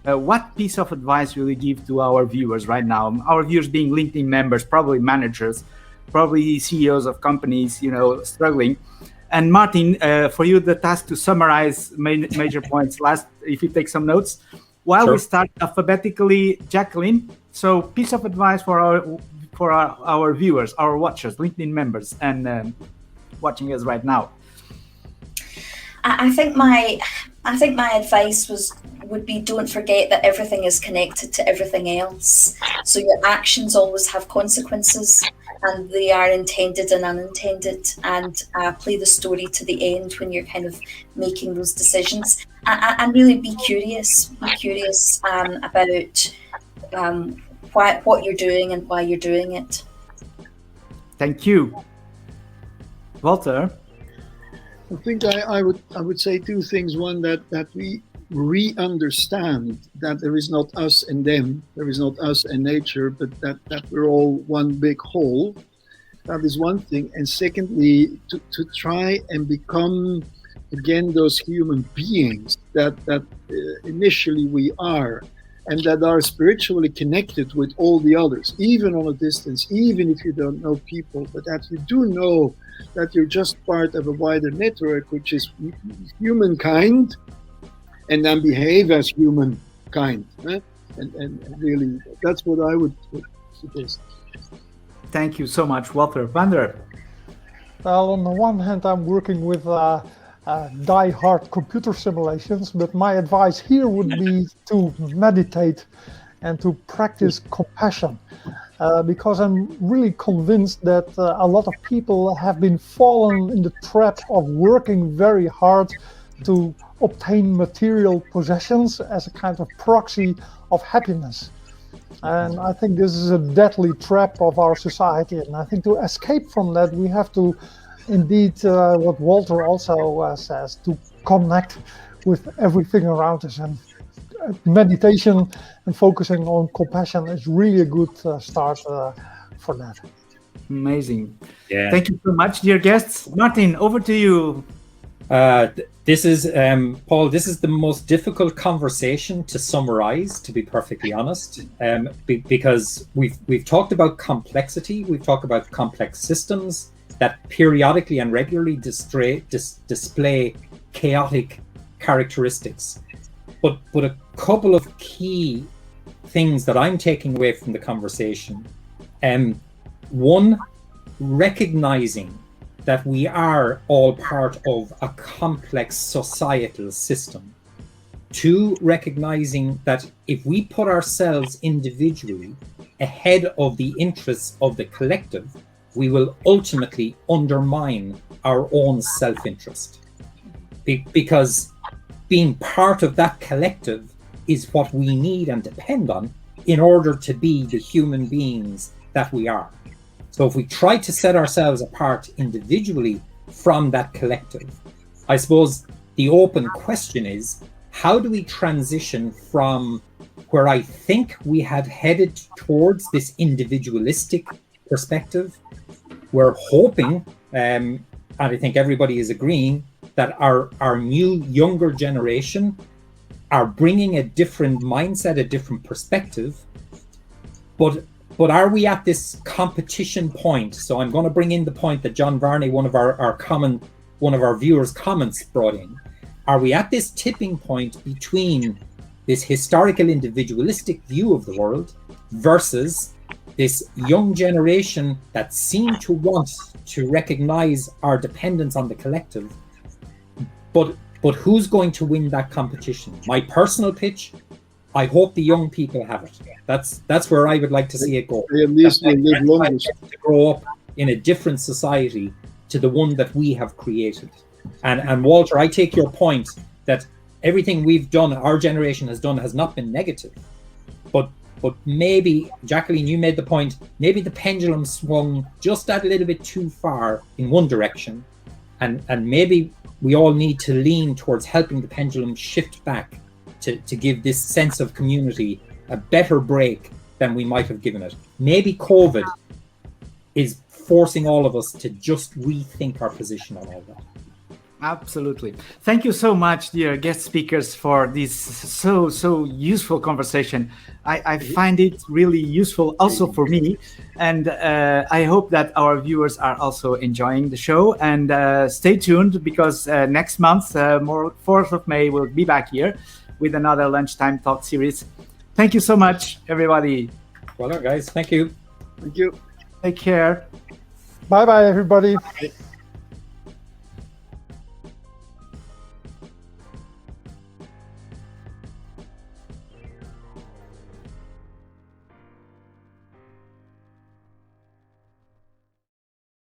what piece of advice will you give to our viewers right now? Our viewers being LinkedIn members, probably managers, probably CEOs of companies, struggling. And Martin, for you, the task to summarize major points. If you take some notes, while we start alphabetically, Jacqueline. So, piece of advice for our viewers, our watchers, LinkedIn members, and watching us right now. I think my advice would be, don't forget that everything is connected to everything else. So your actions always have consequences, and they are intended and unintended, and play the story to the end when you're kind of making those decisions. And really be curious about what you're doing and why you're doing it. Thank you. Walter? I think I would say two things. One, that we re-understand that there is not us and them, there is not us and nature, but that we're all one big whole. That is one thing. And secondly, to try and become again those human beings that initially we are, and that are spiritually connected with all the others, even on a distance, even if you don't know people, but that you do know that you're just part of a wider network, which is humankind, and then behave as humankind. And really, that's what I would suggest. Thank you so much, Walter. Vander? Well, on the one hand, I'm working with die-hard computer simulations, but my advice here would be to meditate and to practice compassion, because I'm really convinced that a lot of people have been fallen in the trap of working very hard to obtain material possessions as a kind of proxy of happiness. And I think this is a deadly trap of our society, and I think to escape from that we have to indeed, what Walter also says, to connect with everything around us, and meditation and focusing on compassion is really a good start for that. Amazing. Yeah. Thank you so much, dear guests. Martin, over to you. This is Paul. This is the most difficult conversation to summarize, to be perfectly honest, because we've talked about complexity. We've talked about complex systems that periodically and regularly display chaotic characteristics. But a couple of key things that I'm taking away from the conversation. One, recognizing that we are all part of a complex societal system. Two, recognizing that if we put ourselves individually ahead of the interests of the collective, we will ultimately undermine our own self-interest. Because being part of that collective is what we need and depend on in order to be the human beings that we are. So if we try to set ourselves apart individually from that collective, I suppose the open question is, how do we transition from where I think we have headed towards this individualistic perspective? We're hoping, and I think everybody is agreeing, that our new younger generation are bringing a different mindset, a different perspective, but are we at this competition point? So I'm going to bring in the point that John Varney, one of our viewers' comments brought in. Are we at this tipping point between this historical individualistic view of the world versus this young generation that seem to want to recognize our dependence on the collective? But who's going to win that competition? My personal pitch, I hope the young people have it. That's where I would like to see it go. At least we live longer. To grow up in a different society to the one that we have created. And Walter, I take your point that everything we've done, our generation has done, has not been negative. But maybe, Jacqueline, you made the point, maybe the pendulum swung just that little bit too far in one direction. And maybe we all need to lean towards helping the pendulum shift back to give this sense of community a better break than we might have given it. Maybe COVID is forcing all of us to just rethink our position on all that. Absolutely. Thank you so much, dear guest speakers, for this so useful conversation. I find it really useful also for me, and I hope that our viewers are also enjoying the show. And stay tuned, because next month, 4th of May, we'll be back here with another Lunchtime Talk series. Thank you so much, everybody. Well, guys, thank you. Thank you. Take care. Bye-bye, everybody.